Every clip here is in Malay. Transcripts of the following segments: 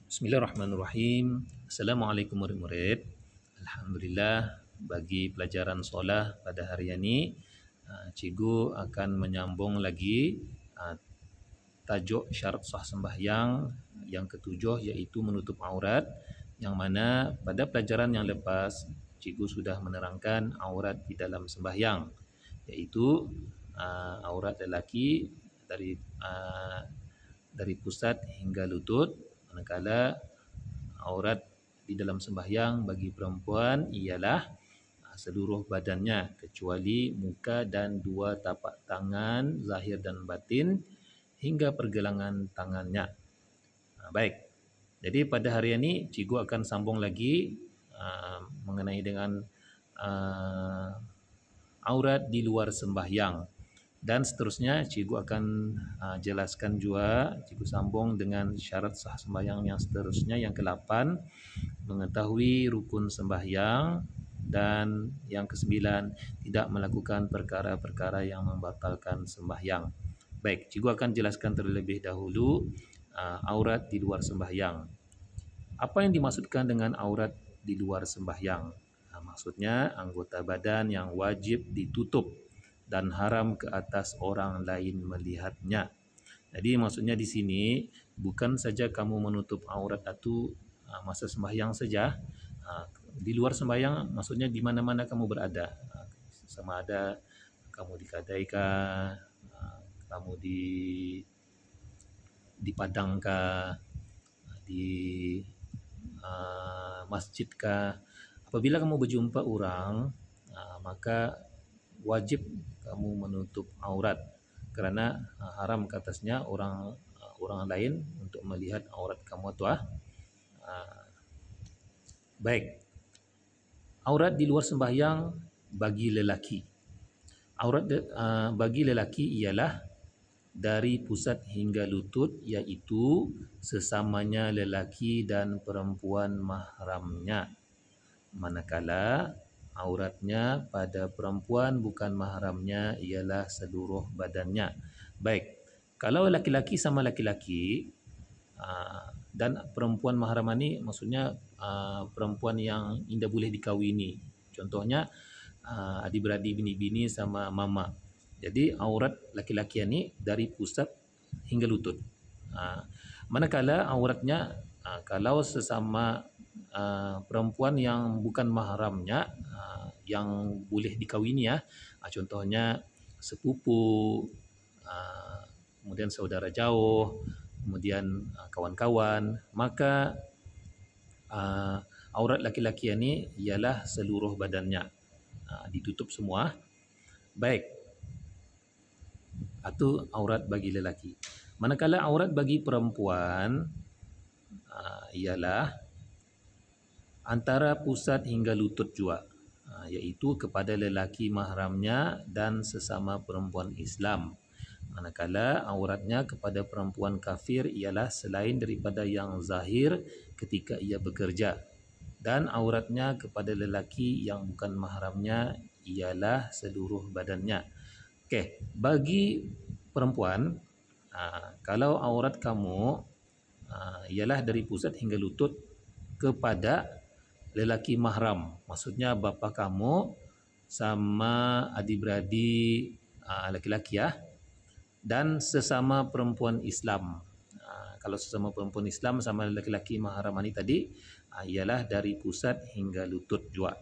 Bismillahirrahmanirrahim. Assalamualaikum murid-murid. Alhamdulillah, bagi pelajaran solah pada hari ini, cikgu akan menyambung lagi tajuk syarat sah sembahyang yang ketujuh, iaitu menutup aurat, yang mana pada pelajaran yang lepas cikgu sudah menerangkan aurat di dalam sembahyang, iaitu aurat lelaki dari pusat hingga lutut, manakala aurat di dalam sembahyang bagi perempuan ialah seluruh badannya kecuali muka dan dua tapak tangan zahir dan batin hingga pergelangan tangannya. Baik. Jadi pada hari ini cikgu akan sambung lagi mengenai dengan aurat di luar sembahyang. Dan seterusnya cikgu akan jelaskan juga, cikgu sambung dengan syarat sah sembahyang yang seterusnya, yang ke-8, mengetahui rukun sembahyang, dan yang ke-9, tidak melakukan perkara-perkara yang membatalkan sembahyang. Baik, cikgu akan jelaskan terlebih dahulu aurat di luar sembahyang. Apa yang dimaksudkan dengan aurat di luar sembahyang? Maksudnya anggota badan yang wajib ditutup dan haram ke atas orang lain melihatnya. Jadi maksudnya di sini bukan saja kamu menutup aurat itu masa sembahyang saja. Di luar sembahyang maksudnya di mana-mana kamu berada. Sama ada kamu di kedai kah, kamu di padang kah, di masjid kah. Apabila kamu berjumpa orang, maka wajib kamu menutup aurat, kerana haram ke atasnya orang lain untuk melihat aurat kamu tu. Baik. Aurat di luar sembahyang bagi lelaki. Aurat bagi lelaki ialah dari pusat hingga lutut, iaitu sesamanya lelaki dan perempuan mahramnya. Manakala auratnya pada perempuan bukan mahramnya ialah seluruh badannya. Baik, kalau laki-laki sama laki-laki dan perempuan mahram ini maksudnya perempuan yang indah boleh dikawini. Contohnya adik-beradik, bini-bini sama mama. Jadi aurat laki-laki ini dari pusat hingga lutut. Manakala auratnya kalau sesama perempuan yang bukan mahramnya, yang boleh dikawini, contohnya sepupu, kemudian saudara jauh, kemudian kawan-kawan, maka aurat laki-laki ini ialah seluruh badannya, ditutup semua. Baik, itu aurat bagi lelaki. Manakala aurat bagi perempuan ialah antara pusat hingga lutut juga, iaitu kepada lelaki mahramnya dan sesama perempuan Islam. Manakala auratnya kepada perempuan kafir ialah selain daripada yang zahir ketika ia bekerja, dan auratnya kepada lelaki yang bukan mahramnya ialah seluruh badannya. Okey, bagi perempuan, kalau aurat kamu ialah dari pusat hingga lutut kepada lelaki mahram, maksudnya bapa kamu sama adik-beradik lelaki dan sesama perempuan Islam. Kalau sesama perempuan Islam sama lelaki mahram ini tadi ialah dari pusat hingga lutut juga.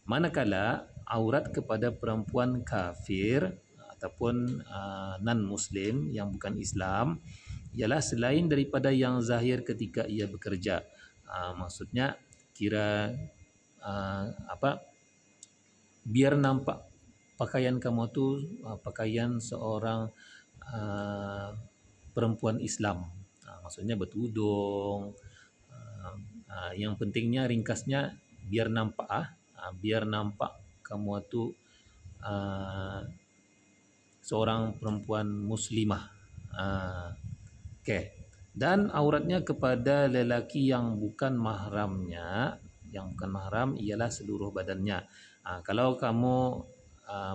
Manakala aurat kepada perempuan kafir ataupun non-Muslim yang bukan Islam ialah selain daripada yang zahir ketika ia bekerja. Maksudnya kira biar nampak pakaian kamu tu pakaian seorang perempuan Islam, maksudnya bertudung, yang pentingnya ringkasnya biar nampak biar nampak kamu tu seorang perempuan muslimah. Okey. Dan auratnya kepada lelaki yang bukan mahramnya, yang bukan mahram ialah seluruh badannya. Kalau kamu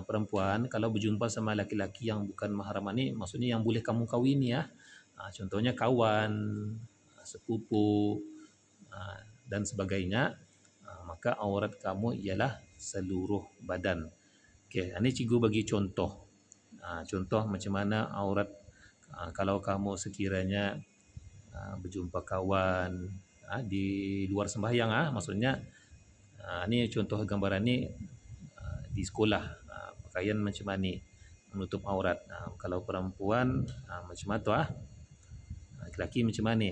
perempuan, kalau berjumpa sama laki-laki yang bukan mahram ni, maksudnya yang boleh kamu kawini, contohnya kawan, sepupu, dan sebagainya, maka aurat kamu ialah seluruh badan. Okey, ini cikgu bagi contoh. Contoh macam mana aurat kalau kamu sekiranya berjumpa kawan di luar sembahyang, maksudnya ni contoh gambaran ni di sekolah, pakaian macam mana menutup aurat. Kalau perempuan macam mana tu lelaki macam mana.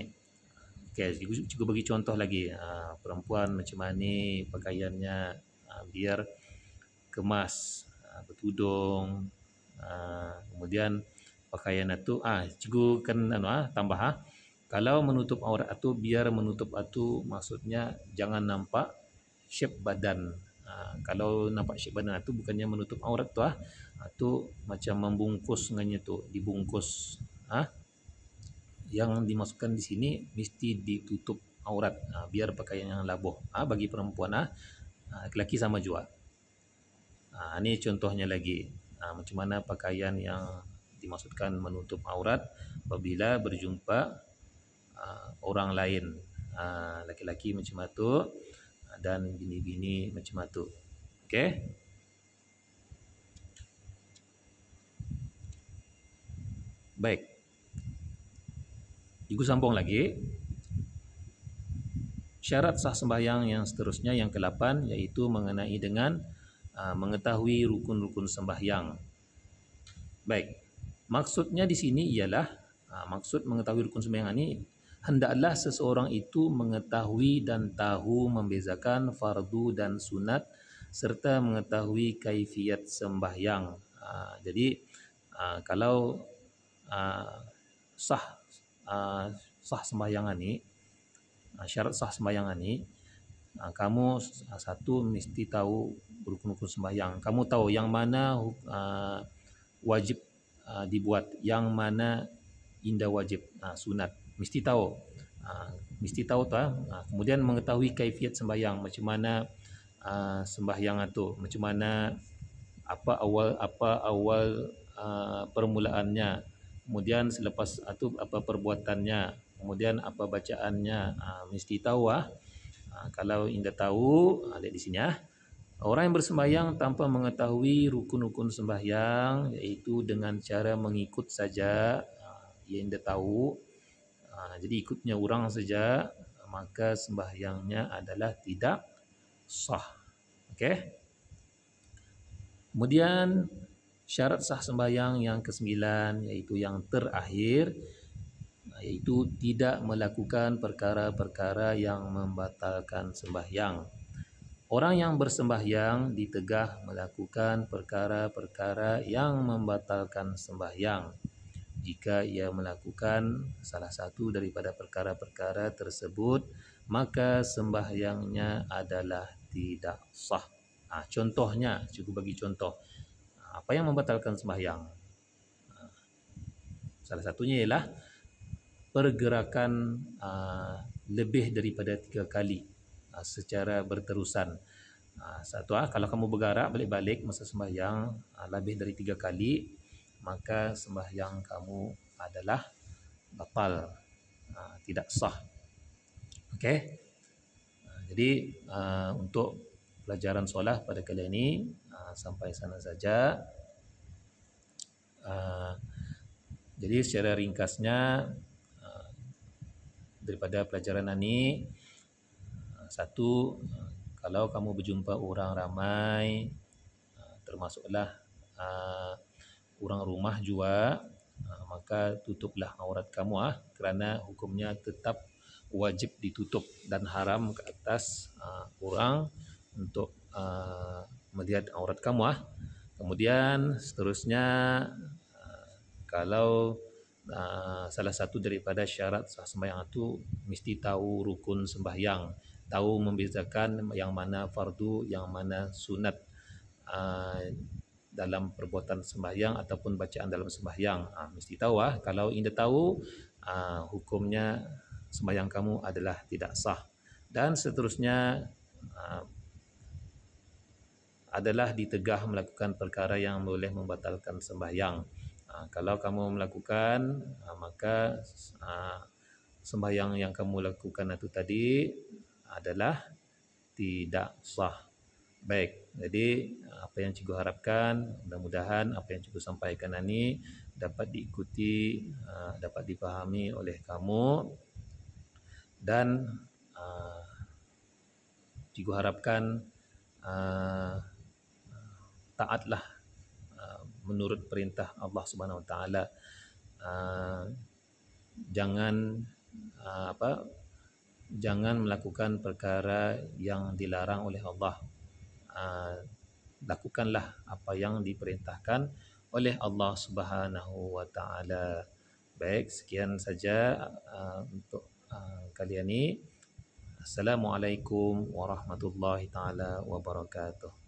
Okey, cikgu bagi contoh lagi. Perempuan macam mana pakaiannya biar kemas, bertudung, kemudian pakaian itu cikgu kan tambah kalau menutup aurat itu biar menutup itu maksudnya jangan nampak shape badan. Kalau nampak shape badan itu bukannya menutup aurat tu itu macam membungkus dengannya tu, dibungkus. Yang dimasukkan di sini mesti ditutup aurat, biar pakaian yang labuh. Bagi perempuan lelaki sama juga. Ini contohnya lagi. Macam mana pakaian yang dimaksudkan menutup aurat apabila berjumpa orang lain, laki-laki macam itu dan bini-bini macam itu. Okey. Baik. Cikgu sambung lagi. Syarat sah sembahyang yang seterusnya yang ke-8 iaitu mengenai dengan mengetahui rukun-rukun sembahyang. Baik. Maksudnya di sini ialah maksud mengetahui rukun sembahyang ini hendaklah seseorang itu mengetahui dan tahu membezakan fardu dan sunat serta mengetahui kaifiat sembahyang. Jadi kalau sah sembahyang ini, syarat sah sembahyang ini, kamu satu mesti tahu rukun-rukun sembahyang. Kamu tahu yang mana wajib dibuat, yang mana indah wajib, sunat. Mesti tahu. Mesti tahu tu. Kemudian mengetahui kaifiat sembahyang, macam mana sembahyang itu, macam mana apa awal permulaannya, kemudian selepas itu apa perbuatannya, kemudian apa bacaannya, mesti tahu. Kalau anda tahu, lihat di sini orang yang bersembahyang tanpa mengetahui rukun-rukun sembahyang iaitu dengan cara mengikut saja, yang anda tahu, jadi ikutnya orang saja, maka sembahyangnya adalah tidak sah. Okey. Kemudian syarat sah sembahyang yang ke-9 iaitu yang terakhir, iaitu tidak melakukan perkara-perkara yang membatalkan sembahyang. Orang yang bersembahyang ditegah melakukan perkara-perkara yang membatalkan sembahyang. Jika ia melakukan salah satu daripada perkara-perkara tersebut, maka sembahyangnya adalah tidak sah. Contohnya, cukup bagi contoh. Apa yang membatalkan sembahyang? Salah satunya ialah pergerakan lebih daripada 3 kali secara berterusan. Kalau kamu bergerak balik-balik masa sembahyang lebih dari 3 kali, maka sembahyang kamu adalah batal, tidak sah. Okey. Jadi untuk pelajaran solat pada kali ini sampai sana saja. Jadi secara ringkasnya daripada pelajaran ini, satu, kalau kamu berjumpa orang ramai, termasuklah orang rumah juga, maka tutuplah aurat kamu kerana hukumnya tetap wajib ditutup dan haram ke atas orang untuk melihat aurat kamu. Kemudian seterusnya, kalau salah satu daripada syarat sah sembahyang itu mesti tahu rukun sembahyang, tahu membezakan yang mana fardu, yang mana sunat dalam perbuatan sembahyang ataupun bacaan dalam sembahyang. Mesti tahu. Kalau anda tahu, hukumnya sembahyang kamu adalah tidak sah. Dan seterusnya adalah ditegah melakukan perkara yang boleh membatalkan sembahyang. Kalau kamu melakukan, maka sembahyang yang kamu lakukan itu tadi adalah tidak sah. Baik, jadi apa yang cikgu harapkan, mudah-mudahan apa yang cikgu sampaikan ini dapat diikuti, dapat dipahami oleh kamu, dan cikgu harapkan taatlah menurut perintah Allah Subhanahu Wa Taala. Jangan melakukan perkara yang dilarang oleh Allah. Lakukanlah apa yang diperintahkan oleh Allah Subhanahu Wa Taala. Baik, sekian saja untuk kali ini. Assalamualaikum warahmatullahi taala wabarakatuh.